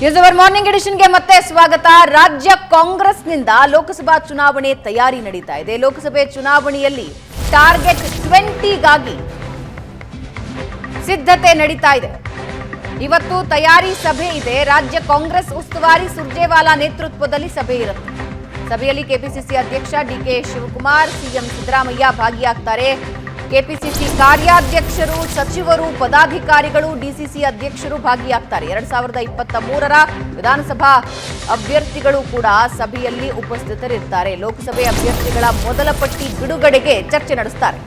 News hour morning ಎಡಿಷನ್ಗೆ ಮತ್ತೆ ಸ್ವಾಗತ. ರಾಜ್ಯ ಕಾಂಗ್ರೆಸ್ನಿಂದ ಲೋಕಸಭಾ ಚುನಾವಣೆ ತಯಾರಿ ನಡೀತಾ ಇದೆ. ಲೋಕಸಭೆ ಚುನಾವಣೆಯಲ್ಲಿ ಟಾರ್ಗೆಟ್ 20ಗಾಗಿ ಸಿದ್ಧತೆ ನಡೀತಾ ಇದೆ. ಇವತ್ತು ತಯಾರಿ ಸಭೆ ಇದೆ. ರಾಜ್ಯ ಕಾಂಗ್ರೆಸ್ ಉಸ್ತುವಾರಿ ಸುರ್ಜೇವಾಲಾ ನೇತೃತ್ವದಲ್ಲಿ ಸಭೆ ಇರುತ್ತೆ. ಸಭೆಯಲ್ಲಿ ಕೆಪಿಸಿಸಿ ಅಧ್ಯಕ್ಷ ಡಿಕೆ ಶಿವಕುಮಾರ್, ಸಿಎಂ ಸಿದ್ದರಾಮಯ್ಯ ಭಾಗಿಯಾಗ್ತಾರೆ. ಕೆಪಿಸಿಸಿ ಕಾರ್ಯಾಧ್ಯಕ್ಷರು, ಸಚಿವರು, ಪದಾಧಿಕಾರಿಗಳು, ಡಿಸಿಸಿ ಅಧ್ಯಕ್ಷರು ಭಾಗಿಯಾಗ್ತಾರೆ. 2023ರ ವಿಧಾನಸಭಾ ಅಭ್ಯರ್ಥಿಗಳು ಕೂಡ ಸಭೆಯಲ್ಲಿ ಉಪಸ್ಥಿತರಿರ್ತಾರೆ. ಲೋಕಸಭೆ ಅಭ್ಯರ್ಥಿಗಳ ಮೊದಲ ಪಟ್ಟಿ ಬಿಡುಗಡೆಗೆ ಚರ್ಚೆ ನಡೆಸ್ತಾರೆ.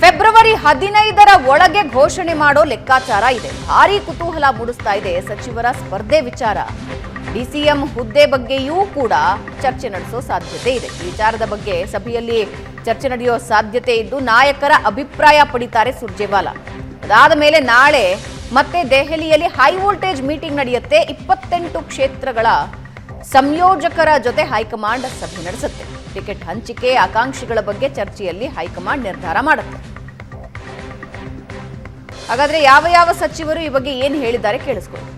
ಫೆಬ್ರವರಿ 15ರ ಒಳಗೆ ಘೋಷಣೆ ಮಾಡೋ ಲೆಕ್ಕಾಚಾರ ಇದೆ. ಭಾರೀ ಕುತೂಹಲ ಮೂಡಿಸ್ತಾ ಇದೆ ಸಚಿವರ ಸ್ಪರ್ಧೆ ವಿಚಾರ. ಡಿಸಿಎಂ ಹುದ್ದೆ ಬಗ್ಗೆಯೂ ಕೂಡ ಚರ್ಚೆ ನಡೆಸೋ ಸಾಧ್ಯತೆ ಇದೆ. ಈ ವಿಚಾರದ ಬಗ್ಗೆ ಸಭೆಯಲ್ಲಿ ಚರ್ಚೆ ನಡೆಯೋ ಸಾಧ್ಯತೆ ಇದ್ದು ನಾಯಕರ ಅಭಿಪ್ರಾಯ ಪಡಿತಾರೆ ಸುರ್ಜೇವಾಲಾ. ಅದಾದ ಮೇಲೆ ನಾಳೆ ಮತ್ತೆ ದೆಹಲಿಯಲ್ಲಿ ಹೈ ವೋಲ್ಟೇಜ್ ಮೀಟಿಂಗ್ ನಡೆಯುತ್ತೆ. 28 ಕ್ಷೇತ್ರಗಳ ಸಂಯೋಜಕರ ಜೊತೆ ಹೈಕಮಾಂಡ್ ಸಭೆ ನಡೆಸುತ್ತೆ. ಟಿಕೆಟ್ ಹಂಚಿಕೆ, ಆಕಾಂಕ್ಷಿಗಳ ಬಗ್ಗೆ ಚರ್ಚೆಯಲ್ಲಿ ಹೈಕಮಾಂಡ್ ನಿರ್ಧಾರ ಮಾಡುತ್ತೆ. ಹಾಗಾದ್ರೆ ಯಾವ ಯಾವ ಸಚಿವರು ಈ ಬಗ್ಗೆ ಏನು ಹೇಳಿದ್ದಾರೆ ಕೇಳಿಸ್ಕೊಳ್ಳಿ.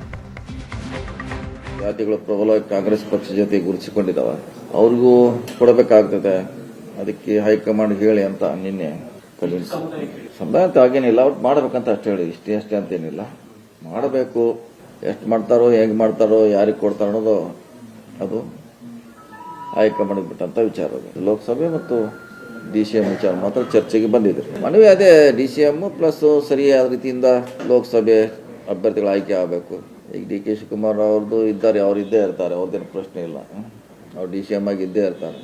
ಜಾತಿಗಳು ಪ್ರಬಲವಾಗಿ ಕಾಂಗ್ರೆಸ್ ಪಕ್ಷ ಜೊತೆ ಗುರುತಿಸಿಕೊಂಡಿದ್ದಾವೆ, ಅವ್ರಿಗೂ ಕೊಡಬೇಕಾಗ್ತದೆ. ಅದಕ್ಕೆ ಹೈಕಮಾಂಡ್ ಹೇಳಿ ಅಂತ ನಿನ್ನೆ ಸಮುದಾಯ ಅಂತ ಆಗೇನಿಲ್ಲ, ಅವ್ರು ಮಾಡಬೇಕಂತ ಅಷ್ಟೇ ಹೇಳಿ, ಅಷ್ಟೇ ಅಂತೇನಿಲ್ಲ. ಮಾಡಬೇಕು, ಎಷ್ಟು ಮಾಡ್ತಾರೋ, ಹೇಗೆ ಮಾಡ್ತಾರೋ, ಯಾರಿಗೆ ಕೊಡ್ತಾರೋ ಅನ್ನೋದು ಅದು ಹೈಕಮಾಂಡ್ ಬಿಟ್ಟಂತ ವಿಚಾರ. ಲೋಕಸಭೆ ಮತ್ತು ಡಿಸಿಎಂ ವಿಚಾರ ಮಾತ್ರ ಚರ್ಚೆಗೆ ಬಂದಿದೆ. ಮನವಿ ಅದೇ, ಡಿಸಿಎಂ ಪ್ಲಸ್ ಸರಿಯಾದ ರೀತಿಯಿಂದ ಲೋಕಸಭೆ ಅಭ್ಯರ್ಥಿಗಳ ಆಯ್ಕೆ ಆಗಬೇಕು. ಈಗ ಡಿ ಕೆ ಶಿವಕುಮಾರ್ ಅವ್ರದ್ದು ಇದ್ದಾರೆ, ಅವ್ರು ಇದ್ದೇ ಇರ್ತಾರೆ, ಅವ್ರದ್ದೇನು ಪ್ರಶ್ನೆ ಇಲ್ಲ, ಅವ್ರು ಡಿಸಿಎಂ ಆಗಿ ಇದ್ದೇ ಇರ್ತಾರೆ.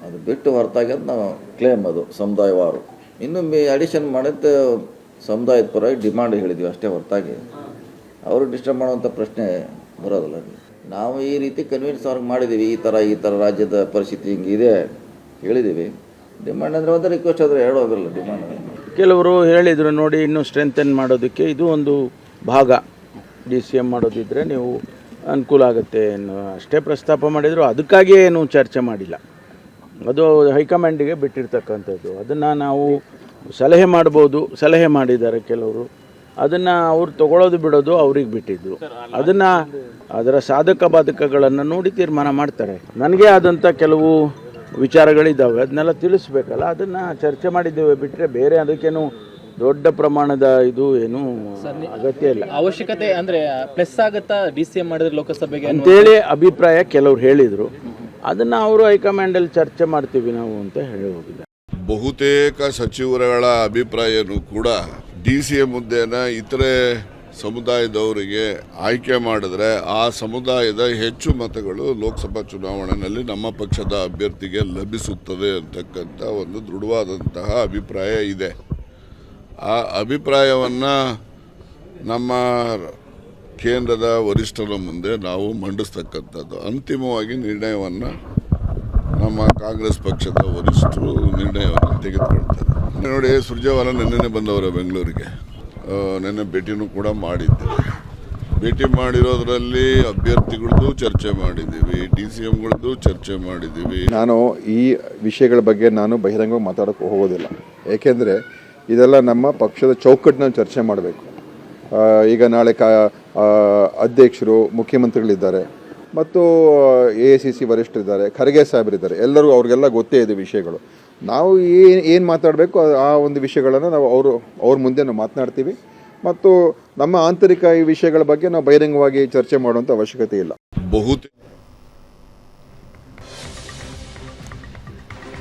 ಅದು ಬಿಟ್ಟು ಹೊರತಾಗಿ ಅದು ನಾವು ಕ್ಲೇಮ್, ಅದು ಸಮುದಾಯವಾರು ಇನ್ನು ಅಡಿಷನ್ ಮಾಡಿದ್ದು ಸಮುದಾಯದ ಪರವಾಗಿ ಡಿಮಾಂಡ್ ಹೇಳಿದ್ವಿ ಅಷ್ಟೇ ಹೊರತಾಗಿ ಅವರು ಡಿಸ್ಟರ್ಬ್ ಮಾಡುವಂಥ ಪ್ರಶ್ನೆ ಬರೋದಿಲ್ಲ. ನಾವು ಈ ರೀತಿ ಕನ್ವಿನ್ಸ್ ಅವ್ರಿಗೆ ಮಾಡಿದ್ದೀವಿ, ಈ ಥರ ರಾಜ್ಯದ ಪರಿಸ್ಥಿತಿ ಹಿಂಗಿದೆ ಹೇಳಿದ್ದೀವಿ. ಡಿಮಾಂಡ್ ಅಂದರೆ ಒಂದು ರಿಕ್ವೆಸ್ಟ್ ಆದರೆ ಹೇಳೋದಿಲ್ಲ. ಡಿಮಾಂಡ್ ಕೆಲವರು ಹೇಳಿದರು ನೋಡಿ, ಇನ್ನೂ ಸ್ಟ್ರೆಂಥನ್ ಮಾಡೋದಕ್ಕೆ ಇದು ಒಂದು ಭಾಗ, ಡಿಸಿಎಂ ಮಾಡೋದಿದ್ರೆ ನೀವು ಅನುಕೂಲ ಆಗುತ್ತೆ ಅಷ್ಟೇ ಪ್ರಸ್ತಾಪ ಮಾಡಿದರು. ಅದಕ್ಕಾಗಿಯೇ ಏನು ಚರ್ಚೆ ಮಾಡಿಲ್ಲ, ಅದು ಹೈಕಮಾಂಡಿಗೆ ಬಿಟ್ಟಿರ್ತಕ್ಕಂಥದ್ದು. ಅದನ್ನು ನಾವು ಸಲಹೆ ಮಾಡ್ಬೋದು, ಸಲಹೆ ಮಾಡಿದ್ದಾರೆ ಕೆಲವರು, ಅದನ್ನು ಅವ್ರು ತಗೊಳ್ಳೋದು ಬಿಡೋದು ಅವ್ರಿಗೆ ಬಿಟ್ಟಿದ್ದು. ಅದನ್ನು ಅದರ ಸಾಧಕ ಬಾಧಕಗಳನ್ನು ನೋಡಿ ತೀರ್ಮಾನ ಮಾಡ್ತಾರೆ. ನನಗೆ ಆದಂಥ ಕೆಲವು ವಿಚಾರಗಳಿದ್ದಾವೆ, ಅದನ್ನೆಲ್ಲ ತಿಳಿಸ್ಬೇಕಲ್ಲ, ಅದನ್ನು ಚರ್ಚೆ ಮಾಡಿದ್ದೇವೆ ಬಿಟ್ಟರೆ ಬೇರೆ ಅದಕ್ಕೇನು ದೊಡ್ಡ ಪ್ರಮಾಣದ ಇದು ಏನು ಅಗತ್ಯ ಇಲ್ಲ. ಅವಶ್ಯಕತೆ ಅಂದರೆ ಪ್ಲಸ್ ಆಗುತ್ತಾ ಡಿಸಿಎಂ ಮಾಡಿದ್ರೆ ಲೋಕಸಭೆಗೆ ಅಂತೇಳಿ ಅಭಿಪ್ರಾಯ ಕೆಲವ್ರು ಹೇಳಿದರು. ಅದನ್ನು ಅವರು ಹೈಕಮಾಂಡಲ್ಲಿ ಚರ್ಚೆ ಮಾಡ್ತೀವಿ ನಾವು ಅಂತ ಹೇಳಿ ಹೋಗಿಲ್ಲ. ಬಹುತೇಕ ಸಚಿವರುಗಳ ಅಭಿಪ್ರಾಯನೂ ಕೂಡ ಡಿಸಿಎಂ ಹುದ್ದೆನ ಇತರೆ ಸಮುದಾಯದವರಿಗೆ ಆಯ್ಕೆ ಮಾಡಿದ್ರೆ ಆ ಸಮುದಾಯದ ಹೆಚ್ಚು ಮತಗಳು ಲೋಕಸಭಾ ಚುನಾವಣೆಯಲ್ಲಿ ನಮ್ಮ ಪಕ್ಷದ ಅಭ್ಯರ್ಥಿಗೆ ಲಭಿಸುತ್ತದೆ ಅಂತಕ್ಕಂಥ ಒಂದು ದೃಢವಾದಂತಹ ಅಭಿಪ್ರಾಯ ಇದೆ. ಆ ಅಭಿಪ್ರಾಯವನ್ನು ನಮ್ಮ ಕೇಂದ್ರದ ವರಿಷ್ಠರ ಮುಂದೆ ನಾವು ಮಂಡಿಸ್ತಕ್ಕಂಥದ್ದು. ಅಂತಿಮವಾಗಿ ನಿರ್ಣಯವನ್ನು ನಮ್ಮ ಕಾಂಗ್ರೆಸ್ ಪಕ್ಷದ ವರಿಷ್ಠರು ನಿರ್ಣಯವನ್ನು ತೆಗೆದುಕೊಳ್ತಾರೆ. ನೋಡಿ, ಸುರ್ಜೇವಾಲಾ ನಿನ್ನೆ ಬಂದವರು ಬೆಂಗಳೂರಿಗೆ, ನಿನ್ನೆ ಭೇಟಿನೂ ಕೂಡ ಮಾಡಿದ್ದೇವೆ. ಭೇಟಿ ಮಾಡಿರೋದ್ರಲ್ಲಿ ಅಭ್ಯರ್ಥಿಗಳದ್ದು ಚರ್ಚೆ ಮಾಡಿದ್ದೀವಿ, ಡಿಸಿಎಂಗಳದ್ದು ಚರ್ಚೆ ಮಾಡಿದ್ದೀವಿ. ನಾನು ಈ ವಿಷಯಗಳ ಬಗ್ಗೆ ನಾನು ಬಹಿರಂಗವಾಗಿ ಮಾತಾಡೋಕ್ಕೆ ಹೋಗೋದಿಲ್ಲ, ಏಕೆಂದರೆ ಇದೆಲ್ಲ ನಮ್ಮ ಪಕ್ಷದ ಚೌಕಟ್ಟಿನಲ್ಲಿ ಚರ್ಚೆ ಮಾಡಬೇಕು. ಈಗ ನಾಳೆ ಅಧ್ಯಕ್ಷರು, ಮುಖ್ಯಮಂತ್ರಿಗಳಿದ್ದಾರೆ ಮತ್ತು AICC ವರಿಷ್ಠರಿದ್ದಾರೆ, ಖರ್ಗೆ ಸಾಹೇಬರಿದ್ದಾರೆ, ಎಲ್ಲರೂ ಅವ್ರಿಗೆಲ್ಲ ಗೊತ್ತೇ ಇದೆ ವಿಷಯಗಳು. ನಾವು ಏನು ಮಾತಾಡಬೇಕು ಆ ಒಂದು ವಿಷಯಗಳನ್ನು ನಾವು ಅವ್ರ ಮುಂದೆ ನಾವು ಮಾತನಾಡ್ತೀವಿ ಮತ್ತು ನಮ್ಮ ಆಂತರಿಕ ಈ ವಿಷಯಗಳ ಬಗ್ಗೆ ನಾವು ಬಹಿರಂಗವಾಗಿ ಚರ್ಚೆ ಮಾಡುವಂಥ ಅವಶ್ಯಕತೆ ಇಲ್ಲ.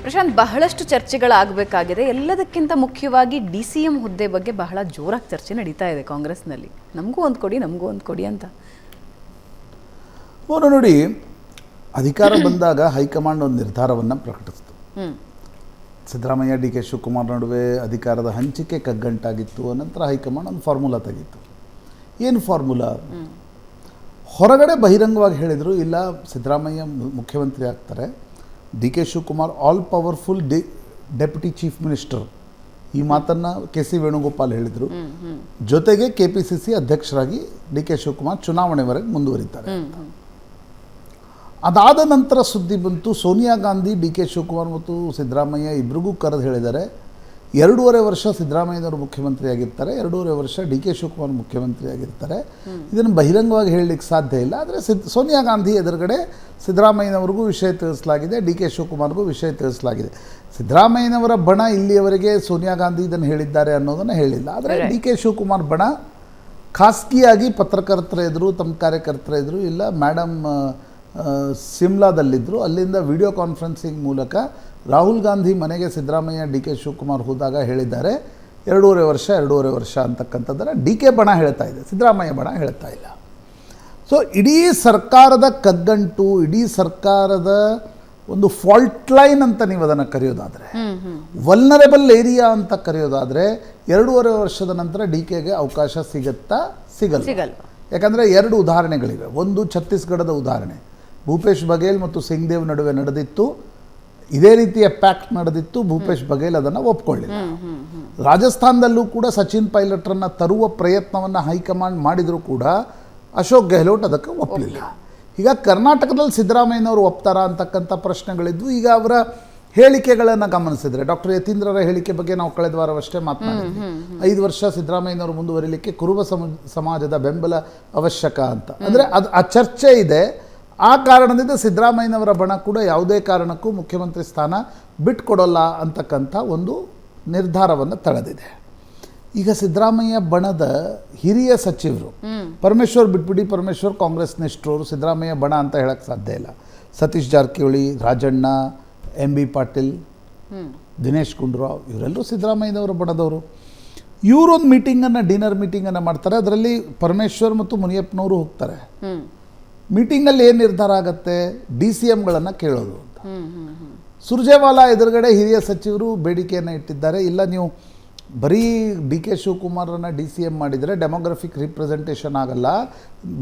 ಪ್ರಶಾಂತ್, ಬಹಳಷ್ಟು ಚರ್ಚೆಗಳಾಗಬೇಕಾಗಿದೆ. ಎಲ್ಲದಕ್ಕಿಂತ ಮುಖ್ಯವಾಗಿ ಡಿಸಿಎಂ ಹುದ್ದೆ ಬಗ್ಗೆ ಬಹಳ ಜೋರಾಗಿ ಚರ್ಚೆ ನಡೀತಾ ಇದೆ ಕಾಂಗ್ರೆಸ್ನಲ್ಲಿ. ನಮಗೂ ಒಂದು ಕೊಡಿ ಅಂತ. ನೋಡಿ, ಅಧಿಕಾರ ಬಂದಾಗ ಹೈಕಮಾಂಡ್ ಒಂದು ನಿರ್ಧಾರವನ್ನು ಪ್ರಕಟಿಸಿತು. ಸಿದ್ದರಾಮಯ್ಯ ಡಿ ಕೆ ಶಿವಕುಮಾರ್ ನಡುವೆ ಅಧಿಕಾರದ ಹಂಚಿಕೆ ಕಗ್ಗಂಟಾಗಿತ್ತು. ಅನಂತರ ಹೈಕಮಾಂಡ್ ಒಂದು ಫಾರ್ಮುಲಾ ತೆಗಿತ್ತು. ಏನು ಫಾರ್ಮುಲಾ? ಹೊರಗಡೆ ಬಹಿರಂಗವಾಗಿ ಹೇಳಿದರು, ಇಲ್ಲ ಸಿದ್ದರಾಮಯ್ಯ ಮುಖ್ಯಮಂತ್ರಿ ಆಗ್ತಾರೆ, D K Shivakumar all powerful deputy chief minister, ಈ ಮಾತನ್ನು KC ವೇಣುಗೋಪಾಲ್ ಹೇಳಿದರು. ಜೊತೆಗೆ KPCC ಅಧ್ಯಕ್ಷರಾಗಿ ಡಿ ಕೆ ಶಿವಕುಮಾರ್ ಚುನಾವಣೆವರೆಗೆ ಮುಂದುವರಿತಾರೆ. ಅದಾದ ನಂತರ ಸುದ್ದಿ ಬಂತು, ಸೋನಿಯಾ ಗಾಂಧಿ ಡಿ ಕೆ ಶಿವಕುಮಾರ್ ಮತ್ತು ಸಿದ್ದರಾಮಯ್ಯ ಇಬ್ಬರಿಗೂ ಕರೆದು ಹೇಳಿದ್ದಾರೆ, 2.5 ವರ್ಷ ಸಿದ್ದರಾಮಯ್ಯನವರು ಮುಖ್ಯಮಂತ್ರಿ ಆಗಿರ್ತಾರೆ, 2.5 ವರ್ಷ ಡಿ ಕೆ ಶಿವಕುಮಾರ್ ಮುಖ್ಯಮಂತ್ರಿ ಆಗಿರ್ತಾರೆ. ಇದನ್ನು ಬಹಿರಂಗವಾಗಿ ಹೇಳಲಿಕ್ಕೆ ಸಾಧ್ಯ ಇಲ್ಲ. ಆದರೆ ಸೋನಿಯಾ ಗಾಂಧಿ ಎದುರುಗಡೆ ಸಿದ್ದರಾಮಯ್ಯನವ್ರಿಗೂ ವಿಷಯ ತಿಳಿಸಲಾಗಿದೆ, ಡಿ ಕೆ ಶಿವಕುಮಾರ್ಗೂ ವಿಷಯ ತಿಳಿಸಲಾಗಿದೆ. ಸಿದ್ದರಾಮಯ್ಯನವರ ಬಣ ಇಲ್ಲಿಯವರೆಗೆ ಸೋನಿಯಾ ಗಾಂಧಿ ಇದನ್ನು ಹೇಳಿದ್ದಾರೆ ಅನ್ನೋದನ್ನು ಹೇಳಿಲ್ಲ. ಆದರೆ ಡಿ ಕೆ ಶಿವಕುಮಾರ್ ಬಣ ಖಾಸಗಿಯಾಗಿ ಪತ್ರಕರ್ತರ ಎದುರು, ತಮ್ಮ ಕಾರ್ಯಕರ್ತರ ಎದುರು, ಇಲ್ಲ ಮೇಡಮ್ ಸಿಮ್ಲಾದಲ್ಲಿದ್ದರು, ಅಲ್ಲಿಂದ ವಿಡಿಯೋ ಕಾನ್ಫರೆನ್ಸಿಂಗ್ ಮೂಲಕ ರಾಹುಲ್ ಗಾಂಧಿ ಮನೆಗೆ ಸಿದ್ದರಾಮಯ್ಯ ಡಿ ಕೆ ಶಿವಕುಮಾರ್ ಹೋದಾಗ ಹೇಳಿದ್ದಾರೆ 2.5 ವರ್ಷ ಅಂತಕ್ಕಂಥದ್ದನ್ನು ಡಿ ಕೆ ಬಣ ಹೇಳ್ತಾ ಇದೆ, ಸಿದ್ದರಾಮಯ್ಯ ಬಣ ಹೇಳ್ತಾ ಇಲ್ಲ. ಸೊ ಇಡೀ ಸರ್ಕಾರದ ಕಗ್ಗಂಟು, ಇಡೀ ಸರ್ಕಾರದ ಒಂದು ಫಾಲ್ಟ್ ಲೈನ್ ಅಂತ ನೀವು ಅದನ್ನು ಕರೆಯೋದಾದರೆ, ವಲ್ನರೇಬಲ್ ಏರಿಯಾ ಅಂತ ಕರೆಯೋದಾದರೆ 2.5 ವರ್ಷದ ನಂತರ ಡಿ ಕೆಗೆ ಅವಕಾಶ ಸಿಗಲ್ಲ. ಯಾಕಂದರೆ 2 ಉದಾಹರಣೆಗಳಿವೆ. ಒಂದು ಛತ್ತೀಸ್ಗಢದ ಉದಾಹರಣೆ, ಭೂಪೇಶ್ ಬಘೇಲ್ ಮತ್ತು ಸಿಂಗ್ದೇವ್ ನಡುವೆ ನಡೆದಿತ್ತು, ಇದೇ ರೀತಿಯ ಪ್ಯಾಕ್ಟ್ ನಡೆದಿತ್ತು, ಭೂಪೇಶ್ ಬಘೇಲ್ ಅದನ್ನು ಒಪ್ಕೊಳ್ಳಿಲ್ಲ. ರಾಜಸ್ಥಾನದಲ್ಲೂ ಕೂಡ ಸಚಿನ್ ಪೈಲಟ್ರನ್ನು ತರುವ ಪ್ರಯತ್ನವನ್ನು ಹೈಕಮಾಂಡ್ ಮಾಡಿದರೂ ಕೂಡ ಅಶೋಕ್ ಗೆಹ್ಲೋಟ್ ಅದಕ್ಕೆ ಒಪ್ಪಲಿಲ್ಲ. ಈಗ ಕರ್ನಾಟಕದಲ್ಲಿ ಸಿದ್ದರಾಮಯ್ಯನವರು ಒಪ್ತಾರಾ ಅಂತಕ್ಕಂಥ ಪ್ರಶ್ನೆಗಳಿದ್ವು. ಈಗ ಅವರ ಹೇಳಿಕೆಗಳನ್ನು ಗಮನಿಸಿದರೆ, ಡಾಕ್ಟರ್ ಯತೀಂದ್ರರ ಹೇಳಿಕೆ ಬಗ್ಗೆ ನಾವು ಕಳೆದ ವಾರವಷ್ಟೇ ಮಾತನಾಡಿದ್ವಿ. 5 ವರ್ಷ ಸಿದ್ದರಾಮಯ್ಯನವರು ಮುಂದುವರಿಲಿಕ್ಕೆ ಕುರುಬ ಸಮಾಜದ ಬೆಂಬಲ ಅವಶ್ಯಕ ಅಂತ. ಅಂದರೆ ಆ ಚರ್ಚೆ ಇದೆ. ಆ ಕಾರಣದಿಂದ ಸಿದ್ದರಾಮಯ್ಯನವರ ಬಣ ಕೂಡ ಯಾವುದೇ ಕಾರಣಕ್ಕೂ ಮುಖ್ಯಮಂತ್ರಿ ಸ್ಥಾನ ಬಿಟ್ಕೊಡೋಲ್ಲ ಅಂತಕ್ಕಂಥ ಒಂದು ನಿರ್ಧಾರವನ್ನು ತಳೆದಿದೆ. ಈಗ ಸಿದ್ದರಾಮಯ್ಯ ಬಣದ ಹಿರಿಯ ಸಚಿವರು, ಪರಮೇಶ್ವರ್ ಬಿಟ್ಬಿಡಿ, ಪರಮೇಶ್ವರ್ ಕಾಂಗ್ರೆಸ್ ನಿಷ್ಠರು, ಸಿದ್ದರಾಮಯ್ಯ ಬಣ ಅಂತ ಹೇಳಕ್ಕೆ ಸಾಧ್ಯ ಇಲ್ಲ. ಸತೀಶ್ ಜಾರಕಿಹೊಳಿ, ರಾಜಣ್ಣ, MB ಪಾಟೀಲ್, ದಿನೇಶ್ ಗುಂಡೂರಾವ್ ಇವರೆಲ್ಲರೂ ಸಿದ್ದರಾಮಯ್ಯನವರ ಬಣದವರು. ಇವರೊಂದು ಮೀಟಿಂಗನ್ನು, ಡಿನ್ನರ್ ಮೀಟಿಂಗನ್ನು ಮಾಡ್ತಾರೆ. ಅದರಲ್ಲಿ ಪರಮೇಶ್ವರ್ ಮತ್ತು ಮುನಿಯಪ್ಪನವರು ಹೋಗ್ತಾರೆ. ಮೀಟಿಂಗಲ್ಲಿ ಏನು ನಿರ್ಧಾರ ಆಗುತ್ತೆ? DCMಗಳನ್ನು ಕೇಳೋದು ಅಂತ. ಸುರ್ಜೇವಾಲಾ ಎದುರುಗಡೆ ಹಿರಿಯ ಸಚಿವರು ಬೇಡಿಕೆಯನ್ನು ಇಟ್ಟಿದ್ದಾರೆ. ಇಲ್ಲ, ನೀವು ಬರೀ ಡಿ ಕೆ ಶಿವಕುಮಾರನ್ನು DCM ಮಾಡಿದರೆ ಡೆಮೋಗ್ರಫಿಕ್ ರಿಪ್ರೆಸೆಂಟೇಷನ್ ಆಗಲ್ಲ.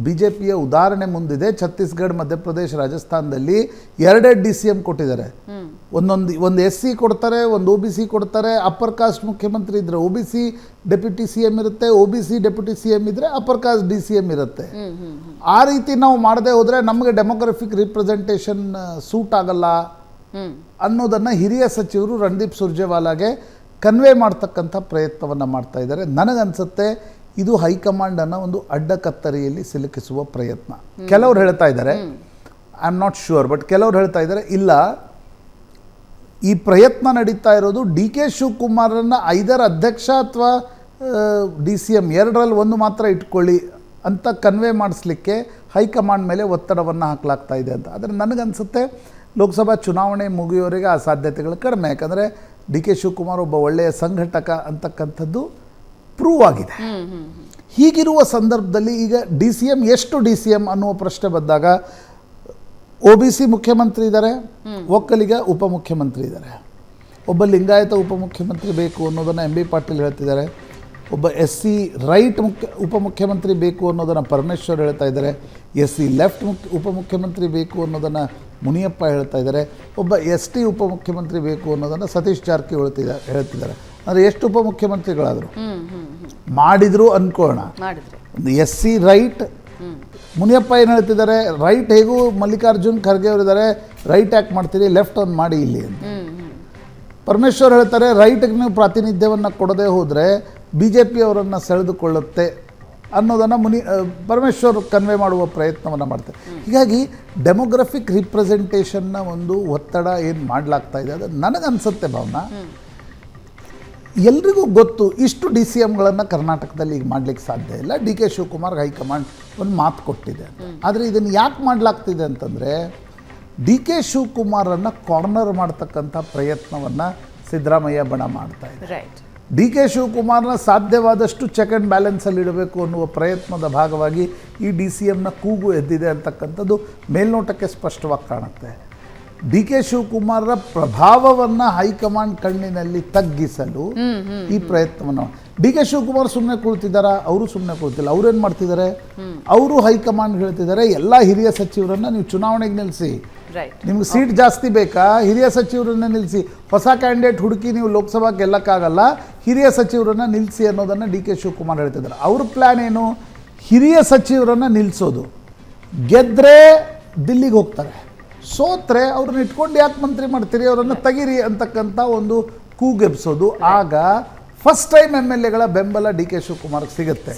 BJPಯ ಉದಾಹರಣೆ ಮುಂದಿದೆ. ಛತ್ತೀಸ್ಗಢ, ಮಧ್ಯಪ್ರದೇಶ, ರಾಜಸ್ಥಾನದಲ್ಲಿ 2 DCM ಕೊಟ್ಟಿದ್ದಾರೆ. ಒಂದು SC ಕೊಡ್ತಾರೆ, ಒಂದು OBC ಕೊಡ್ತಾರೆ. ಅಪ್ಪರ್ ಕಾಸ್ಟ್ ಮುಖ್ಯಮಂತ್ರಿ ಇದ್ದರೆ OBC ಡೆಪ್ಯೂಟಿ CM ಇರುತ್ತೆ, OBC ಡೆಪ್ಯೂಟಿ CM ಇದ್ದರೆ ಅಪ್ಪರ್ ಕಾಸ್ಟ್ DCM ಇರುತ್ತೆ. ಆ ರೀತಿ ನಾವು ಮಾಡದೆ ಹೋದರೆ ನಮಗೆ ಡೆಮೋಗ್ರಫಿಕ್ ರಿಪ್ರೆಸೆಂಟೇಷನ್ ಸೂಟ್ ಆಗಲ್ಲ ಅನ್ನೋದನ್ನು ಹಿರಿಯ ಸಚಿವರು ರಣದೀಪ್ ಸುರ್ಜೇವಾಲಾಗೆ ಕನ್ವೆ ಮಾಡ್ತಕ್ಕಂಥ ಪ್ರಯತ್ನವನ್ನು ಮಾಡ್ತಾ ಇದ್ದಾರೆ. ನನಗನ್ಸುತ್ತೆ ಇದು ಹೈಕಮಾಂಡನ್ನು ಒಂದು ಅಡ್ಡಕತ್ತರಿಯಲ್ಲಿ ಸಿಲುಕಿಸುವ ಪ್ರಯತ್ನ. ಕೆಲವ್ರು ಹೇಳ್ತಾ ಇದ್ದಾರೆ, I am not sure, but ಕೆಲವ್ರು ಹೇಳ್ತಾ ಇದ್ದಾರೆ ಇಲ್ಲ, ಈ ಪ್ರಯತ್ನ ನಡೀತಾ ಇರೋದು ಡಿ ಕೆ ಶಿವಕುಮಾರನ್ನು ಐದರ ಅಧ್ಯಕ್ಷ ಅಥವಾ DCM 2ರಲ್ಲಿ ಒಂದು ಮಾತ್ರ ಇಟ್ಕೊಳ್ಳಿ ಅಂತ ಕನ್ವೆ ಮಾಡಿಸ್ಲಿಕ್ಕೆ ಹೈಕಮಾಂಡ್ ಮೇಲೆ ಒತ್ತಡವನ್ನು ಹಾಕಲಾಗ್ತಾ ಇದೆ ಅಂತ. ಆದರೆ ನನಗನ್ಸುತ್ತೆ ಲೋಕಸಭಾ ಚುನಾವಣೆ ಮುಗಿಯೋರಿಗೆ ಆ ಸಾಧ್ಯತೆಗಳು ಕಡಿಮೆ. ಯಾಕಂದರೆ ಡಿ ಕೆ ಶಿವಕುಮಾರ್ ಒಬ್ಬ ಒಳ್ಳೆಯ ಸಂಘಟಕ ಅಂತಕ್ಕಂಥದ್ದು ಪ್ರೂವ್ ಆಗಿದೆ. ಹೀಗಿರುವ ಸಂದರ್ಭದಲ್ಲಿ ಈಗ DCM ಎಷ್ಟು DCM ಅನ್ನುವ ಪ್ರಶ್ನೆ ಬಂದಾಗ OBC ಮುಖ್ಯಮಂತ್ರಿ ಇದ್ದಾರೆ, ಒಕ್ಕಲಿಗ ಉಪಮುಖ್ಯಮಂತ್ರಿ ಇದ್ದಾರೆ. ಒಬ್ಬ ಲಿಂಗಾಯತ ಉಪಮುಖ್ಯಮಂತ್ರಿ ಬೇಕು ಅನ್ನೋದನ್ನು MB ಪಾಟೀಲ್ ಹೇಳ್ತಿದ್ದಾರೆ. ಒಬ್ಬ SC ರೈಟ್ ಉಪಮುಖ್ಯಮಂತ್ರಿ ಬೇಕು ಅನ್ನೋದನ್ನು ಪರಮೇಶ್ವರ್ ಹೇಳ್ತಾ ಇದ್ದಾರೆ. SC ಲೆಫ್ಟ್ ಉಪಮುಖ್ಯಮಂತ್ರಿ ಬೇಕು ಅನ್ನೋದನ್ನು ಮುನಿಯಪ್ಪ ಹೇಳ್ತಾ ಇದ್ದಾರೆ. ಒಬ್ಬ ST ಉಪಮುಖ್ಯಮಂತ್ರಿ ಬೇಕು ಅನ್ನೋದನ್ನು ಸತೀಶ್ ಜಾರಕಿಹೊಳಿ ಹೇಳ್ತಿದ್ದಾರೆ. ಅಂದರೆ ಎಷ್ಟು ಉಪಮುಖ್ಯಮಂತ್ರಿಗಳಾದರು ಮಾಡಿದ್ರು ಅನ್ಕೋಣ. ಒಂದು SC ರೈಟ್, ಮುನಿಯಪ್ಪ ಏನು ಹೇಳ್ತಿದ್ದಾರೆ, ರೈಟ್ ಹೇಗೂ ಮಲ್ಲಿಕಾರ್ಜುನ್ ಖರ್ಗೆ ಅವರಿದ್ದಾರೆ, ರೈಟ್ ಯಾಕೆ ಮಾಡ್ತೀರಿ, ಲೆಫ್ಟ್ ಒಂದು ಮಾಡಿ ಇಲ್ಲಿ ಅಂತ. ಪರಮೇಶ್ವರ್ ಹೇಳ್ತಾರೆ ರೈಟ್ಗೆ ನೀವು ಪ್ರಾತಿನಿಧ್ಯವನ್ನು ಕೊಡದೇ ಹೋದರೆ BJP ಅವರನ್ನು ಸೆಳೆದುಕೊಳ್ಳುತ್ತೆ ಅನ್ನೋದನ್ನು ಪರಮೇಶ್ವರ್ ಕನ್ವೆ ಮಾಡುವ ಪ್ರಯತ್ನವನ್ನು ಮಾಡ್ತಾರೆ. ಹೀಗಾಗಿ ಡೆಮೋಗ್ರಫಿಕ್ ರಿಪ್ರೆಸೆಂಟೇಷನ್ನ ಒಂದು ಒತ್ತಡ ಏನು ಮಾಡಲಾಗ್ತಾ ಇದೆ, ಅದು ನನಗನ್ಸುತ್ತೆ ಭಾವನಾ, ಎಲ್ರಿಗೂ ಗೊತ್ತು ಇಷ್ಟು DCMಗಳನ್ನು ಕರ್ನಾಟಕದಲ್ಲಿ ಈಗ ಮಾಡಲಿಕ್ಕೆ ಸಾಧ್ಯ ಇಲ್ಲ. ಡಿ ಕೆ ಶಿವಕುಮಾರ್ ಹೈಕಮಾಂಡ್ ಒಂದು ಮಾತು ಕೊಟ್ಟಿದೆ. ಆದರೆ ಇದನ್ನು ಯಾಕೆ ಮಾಡಲಾಗ್ತಿದೆ ಅಂತಂದರೆ ಡಿ ಕೆ ಶಿವಕುಮಾರನ್ನು ಕಾರ್ನರ್ ಮಾಡ್ತಕ್ಕಂಥ ಪ್ರಯತ್ನವನ್ನು ಸಿದ್ದರಾಮಯ್ಯ ಬಣ ಮಾಡ್ತಾ ಇದೆ. ಡಿ ಕೆ ಶಿವಕುಮಾರ್ನ ಸಾಧ್ಯವಾದಷ್ಟು ಚೆಕ್ ಆ್ಯಂಡ್ ಬ್ಯಾಲೆನ್ಸಲ್ಲಿ ಇಡಬೇಕು ಅನ್ನುವ ಪ್ರಯತ್ನದ ಭಾಗವಾಗಿ ಈ DCMನ ಕೂಗು ಎದ್ದಿದೆ ಅಂತಕ್ಕಂಥದ್ದು ಮೇಲ್ನೋಟಕ್ಕೆ ಸ್ಪಷ್ಟವಾಗಿ ಕಾಣುತ್ತೆ. ಡಿ ಕೆ ಶಿವಕುಮಾರರ ಪ್ರಭಾವವನ್ನು ಹೈಕಮಾಂಡ್ ಕಣ್ಣಿನಲ್ಲಿ ತಗ್ಗಿಸಲು ಈ ಪ್ರಯತ್ನವನ್ನು ಡಿ ಕೆ ಶಿವಕುಮಾರ್ ಸುಮ್ಮನೆ ಕುಳಿತಿದ್ದಾರಾ? ಅವರು ಸುಮ್ಮನೆ ಕುಳಿತಿಲ್ಲ. ಅವ್ರೇನು ಮಾಡ್ತಿದ್ದಾರೆ, ಅವರು ಹೈಕಮಾಂಡ್ ಹೇಳ್ತಿದ್ದಾರೆ ಎಲ್ಲ ಹಿರಿಯ ಸಚಿವರನ್ನು ನೀವು ಚುನಾವಣೆಗೆ ನಿಲ್ಲಿಸಿ, ನಿಮ್ಗೆ ಸೀಟ್ ಜಾಸ್ತಿ ಬೇಕಾ, ಹಿರಿಯ ಸಚಿವರನ್ನ ನಿಲ್ಲಿಸಿ, ಹೊಸ ಕ್ಯಾಂಡಿಡೇಟ್ ಹುಡುಕಿ ನೀವು ಲೋಕಸಭಾ ಗೆಲ್ಲಕ್ಕಾಗಲ್ಲ, ಹಿರಿಯ ಸಚಿವರನ್ನು ನಿಲ್ಲಿಸಿ ಅನ್ನೋದನ್ನು ಡಿ ಕೆ ಶಿವಕುಮಾರ್ ಹೇಳ್ತಿದ್ದಾರೆ. ಅವ್ರ ಪ್ಲ್ಯಾನ್ ಏನು, ಹಿರಿಯ ಸಚಿವರನ್ನು ನಿಲ್ಲಿಸೋದು. ಗೆದ್ದರೆ ದಿಲ್ಲಿಗೆ ಹೋಗ್ತಾರೆ, ಸೋತ್ರೆ ಅವ್ರನ್ನ ಇಟ್ಕೊಂಡು ಯಾಕೆ ಮಂತ್ರಿ ಮಾಡ್ತೀರಿ, ಅವರನ್ನು ತೆಗೀರಿ ಅಂತಕ್ಕಂಥ ಒಂದು ಕೂಗೆಬ್ಸೋದು, ಆಗ ಫಸ್ಟ್ ಟೈಮ್ MLAಗಳ ಬೆಂಬಲ ಡಿ ಕೆ ಶಿವಕುಮಾರ್ ಸಿಗುತ್ತೆ.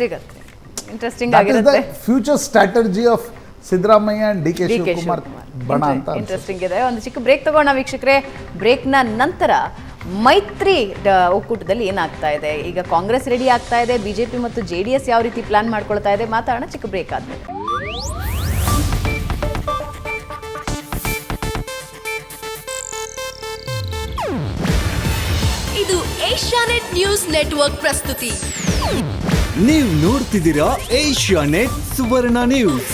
ಇಂಟ್ರೆಸ್ಟಿಂಗ್ ದಟ್ ಇಸ್ ದ ಆಗಿರುತ್ತೆ. Future strategy of Siddaramaiah and D K D K Shivakumar ಬಣ ಅಂತ ಅನ್ಸುತ್ತೆ. ಇಂಟ್ರೆಸ್ಟಿಂಗ್ ಇದೆ. ಒಂದು ಚಿಕ್ಕ ಬ್ರೇಕ್ ತಗೋಣ ವೀಕ್ಷಕರೇ. ಬ್ರೇಕ್ನ ನಂತರ ಮೈತ್ರಿ ಒಕ್ಕೂಟದಲ್ಲಿ ಏನಾಗ್ತಾ ಇದೆ, ಈಗ ಕಾಂಗ್ರೆಸ್ ರೆಡಿ ಆಗ್ತಾ ಇದೆ, ಬಿಜೆಪಿ ಮತ್ತು JDS ಯಾವ ರೀತಿ ಪ್ಲಾನ್ ಮಾಡ್ಕೊಳ್ತಾ ಇದೆ, ಮಾತಾಡೋಣ ಚಿಕ್ಕ ಬ್ರೇಕ್ ಆದ್ಮೇಲೆ. ಇದು ಏಷ್ಯಾನೆಟ್ ನ್ಯೂಸ್ ನೆಟ್ವರ್ಕ್ ಪ್ರಸ್ತುತಿ. ನೀವು ನೋಡ್ತಿದ್ದೀರಾ ಏಷ್ಯಾನೆಟ್ ಸುವರ್ಣ ನ್ಯೂಸ್.